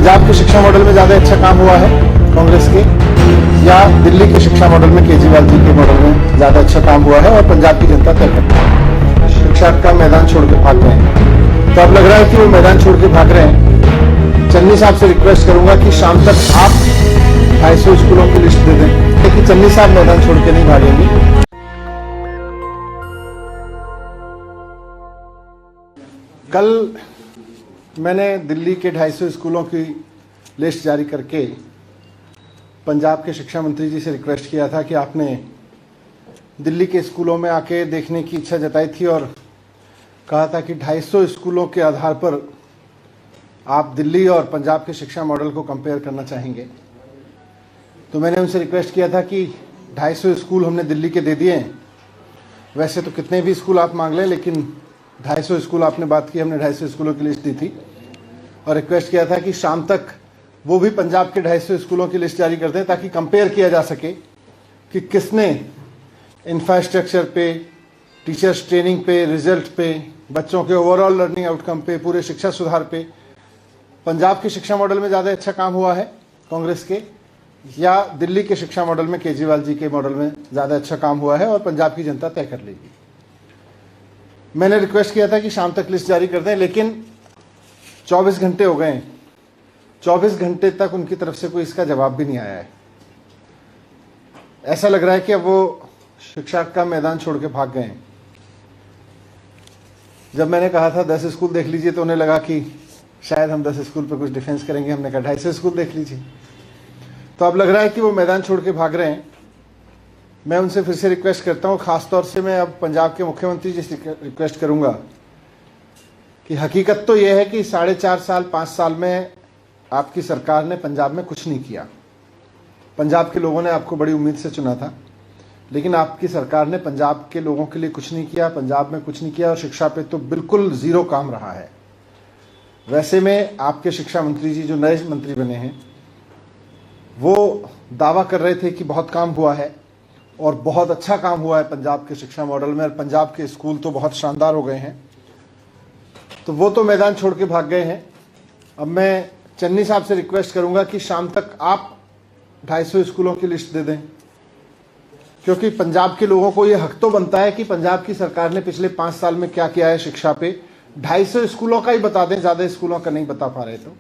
पंजाब के शिक्षा मॉडल में ज़्यादा अच्छा काम हुआ है कांग्रेस के, या दिल्ली के शिक्षा मॉडल में केजरीवाल जी के मॉडल में ज़्यादा अच्छा काम हुआ है और पंजाब की जनता तय करती है। शिक्षा का मैदान छोड़ के भाग रहे हैं, तो अब लग रहा है कि वो मैदान छोड़ के भाग रहे हैं। चन्नी साहब से रिक्वेस्ट करूंगा कि शाम तक आप 250 स्कूलों की लिस्ट दे दें, लेकिन चन्नी साहब मैदान छोड़ के नहीं भागेंगे। कल मैंने दिल्ली के 250 स्कूलों की लिस्ट जारी करके पंजाब के शिक्षा मंत्री जी से रिक्वेस्ट किया था कि आपने दिल्ली के स्कूलों में आके देखने की इच्छा जताई थी और कहा था कि 250 स्कूलों के आधार पर आप दिल्ली और पंजाब के शिक्षा मॉडल को कंपेयर करना चाहेंगे। तो मैंने उनसे रिक्वेस्ट किया था कि 250 स्कूल हमने दिल्ली के दे दिए हैं। वैसे तो कितने भी स्कूल आप मांग लें, लेकिन 250 स्कूल आपने बात की, हमने 250 स्कूलों की लिस्ट दी थी और रिक्वेस्ट किया था कि शाम तक वो भी पंजाब के 250 स्कूलों की लिस्ट जारी कर दें, ताकि कंपेयर किया जा सके कि किसने इंफ्रास्ट्रक्चर पे, टीचर्स ट्रेनिंग पे, रिजल्ट पे, बच्चों के ओवरऑल लर्निंग आउटकम पे, पूरे शिक्षा सुधार पे पंजाब के शिक्षा मॉडल में ज़्यादा अच्छा काम हुआ है कांग्रेस के, या दिल्ली के शिक्षा मॉडल में केजरीवाल जी के मॉडल में ज़्यादा अच्छा काम हुआ है और पंजाब की जनता तय कर लेगी। मैंने रिक्वेस्ट किया था कि शाम तक लिस्ट जारी कर दें, लेकिन 24 घंटे हो गए हैं, 24 घंटे तक उनकी तरफ से कोई इसका जवाब भी नहीं आया है। ऐसा लग रहा है कि अब वो शिक्षा का मैदान छोड़ के भाग गए हैं। जब मैंने कहा था 10 स्कूल देख लीजिए तो उन्हें लगा कि शायद हम 10 स्कूल पर कुछ डिफेंस करेंगे। हमने कहा 250 स्कूल देख लीजिए। तो अब लग रहा है कि वो मैदान छोड़ के भाग रहे हैं। मैं उनसे फिर से रिक्वेस्ट करता हूँ, खासतौर से मैं अब पंजाब के मुख्यमंत्री जी से रिक्वेस्ट करूंगा कि हकीकत तो यह है कि 4.5 साल 5 साल में आपकी सरकार ने पंजाब में कुछ नहीं किया। पंजाब के लोगों ने आपको बड़ी उम्मीद से चुना था, लेकिन आपकी सरकार ने पंजाब के लोगों के लिए कुछ नहीं किया, पंजाब में कुछ नहीं किया और शिक्षा पे तो बिल्कुल जीरो काम रहा है। वैसे में आपके शिक्षा मंत्री जी जो नए मंत्री बने हैं वो दावा कर रहे थे कि बहुत काम हुआ है और बहुत अच्छा काम हुआ है पंजाब के शिक्षा मॉडल में, और पंजाब के स्कूल तो बहुत शानदार हो गए हैं। तो वो तो मैदान छोड़ के भाग गए हैं। अब मैं चन्नी साहब से रिक्वेस्ट करूंगा कि शाम तक आप 250 स्कूलों की लिस्ट दे दें, क्योंकि पंजाब के लोगों को ये हक तो बनता है कि पंजाब की सरकार ने पिछले 5 साल में क्या किया है शिक्षा पे। 250 स्कूलों का ही बता दें, ज़्यादा स्कूलों का नहीं बता पा रहे तो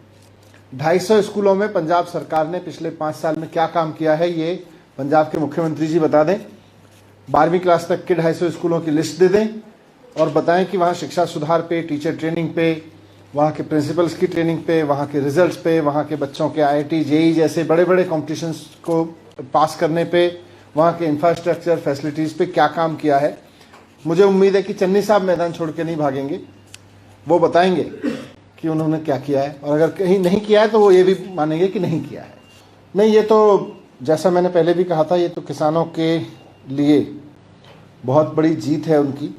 250 स्कूलों में पंजाब सरकार ने पिछले 5 साल में क्या काम किया है ये पंजाब के मुख्यमंत्री जी बता दें। 12वीं क्लास तक के 250 स्कूलों की लिस्ट दे दें और बताएं कि वहाँ शिक्षा सुधार पे, टीचर ट्रेनिंग पे, वहाँ के प्रिंसिपल्स की ट्रेनिंग पे, वहाँ के रिजल्ट्स पे, वहाँ के बच्चों के IIT JEE जैसे बड़े बड़े कॉम्पिटिशन्स को पास करने पे, वहाँ के इंफ्रास्ट्रक्चर फैसिलिटीज़ पे क्या काम किया है। मुझे उम्मीद है कि चन्नी साहब मैदान छोड़ के नहीं भागेंगे, वो बताएंगे कि उन्होंने क्या किया है, और अगर कहीं नहीं किया है तो वो ये भी मानेंगे कि नहीं किया है। नहीं, ये तो जैसा मैंने पहले भी कहा था, ये तो किसानों के लिए बहुत बड़ी जीत है उनकी,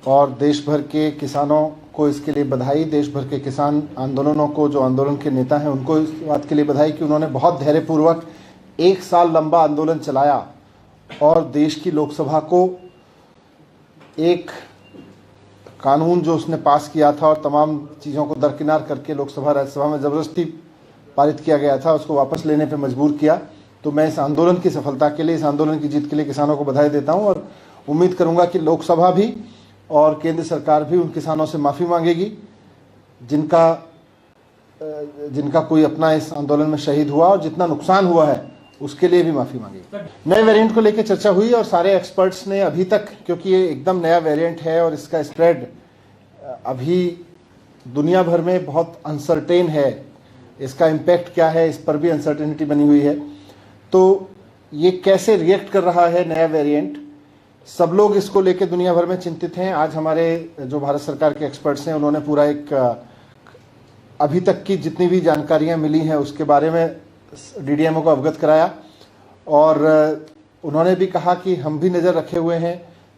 और देश भर के किसानों को इसके लिए बधाई। देश भर के किसान आंदोलनों को, जो आंदोलन के नेता हैं, उनको इस बात के लिए बधाई कि उन्होंने बहुत धैर्यपूर्वक 1 साल लंबा आंदोलन चलाया और देश की लोकसभा को एक कानून जो उसने पास किया था और तमाम चीज़ों को दरकिनार करके लोकसभा राज्यसभा में ज़बरदस्ती पारित किया गया था, उसको वापस लेने पर मजबूर किया। तो मैं इस आंदोलन की सफलता के लिए, इस आंदोलन की जीत के लिए किसानों को बधाई देता हूं और उम्मीद करूंगा कि लोकसभा भी और केंद्र सरकार भी उन किसानों से माफ़ी मांगेगी जिनका कोई अपना इस आंदोलन में शहीद हुआ, और जितना नुकसान हुआ है उसके लिए भी माफ़ी मांगेगी। नए वेरिएंट को लेकर चर्चा हुई और सारे एक्सपर्ट्स ने अभी तक, क्योंकि ये एकदम नया वेरिएंट है और इसका स्प्रेड अभी दुनिया भर में बहुत अनसर्टेन है, इसका इम्पैक्ट क्या है इस पर भी अनसर्टेनिटी बनी हुई है। तो ये कैसे रिएक्ट कर रहा है नया वेरिएंट, सब लोग इसको लेकर दुनिया भर में चिंतित हैं। आज हमारे जो भारत सरकार के एक्सपर्ट्स हैं उन्होंने पूरा एक अभी तक की जितनी भी जानकारियां मिली हैं उसके बारे में DDMO को अवगत कराया, और उन्होंने भी कहा कि हम भी नज़र रखे हुए हैं,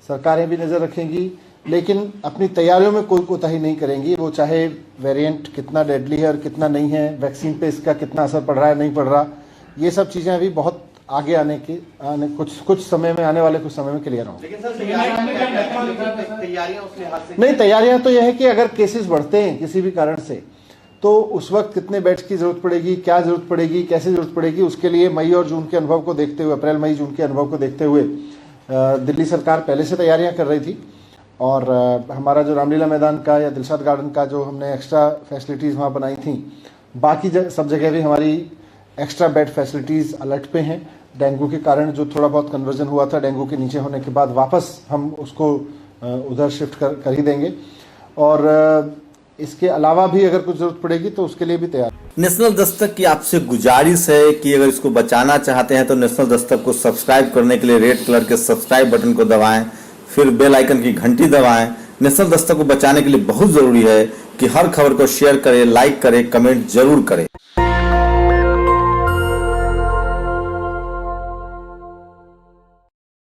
सरकारें भी नज़र रखेंगी, लेकिन अपनी तैयारियों में कोई कोताही नहीं करेंगी। वो चाहे वेरिएंट कितना डेडली है और कितना नहीं है, वैक्सीन पे इसका कितना असर पड़ रहा है नहीं पड़ रहा, ये सब चीज़ें अभी बहुत आगे कुछ समय में, आने वाले कुछ समय में क्लियर होंगे। लेकिन सर तैयारियां उस लिहाज से नहीं, तैयारियां तो यह है कि अगर केसेस बढ़ते हैं किसी भी कारण से तो उस वक्त कितने बेड्स की जरूरत पड़ेगी, क्या जरूरत पड़ेगी, कैसे जरूरत पड़ेगी, उसके लिए मई और जून के अनुभव को देखते हुए, अप्रैल मई जून के अनुभव को देखते हुए दिल्ली सरकार पहले से तैयारियां कर रही थी। और हमारा जो रामलीला मैदान का या दिलशाद गार्डन का जो हमने एक्स्ट्रा फैसिलिटीज़ वहाँ बनाई थी, बाकी सब जगह भी हमारी एक्स्ट्रा बेड फैसिलिटीज़ अलर्ट पे हैं। डेंगू के कारण जो थोड़ा बहुत कन्वर्जन हुआ था, डेंगू के नीचे होने के बाद वापस हम उसको उधर शिफ्ट कर ही देंगे। और इसके अलावा भी अगर कुछ जरूरत पड़ेगी तो उसके लिए भी तैयार। नेशनल दस्तक की आपसे गुजारिश है कि अगर इसको बचाना चाहते हैं तो नेशनल दस्तक को सब्सक्राइब करने के लिए रेड कलर के सब्सक्राइब बटन को दबाएं, फिर बेल आइकन की घंटी दबाएं। नेशनल दस्तक को बचाने के लिए बहुत जरूरी है कि हर खबर को शेयर करें, लाइक करें, कमेंट जरूर करें।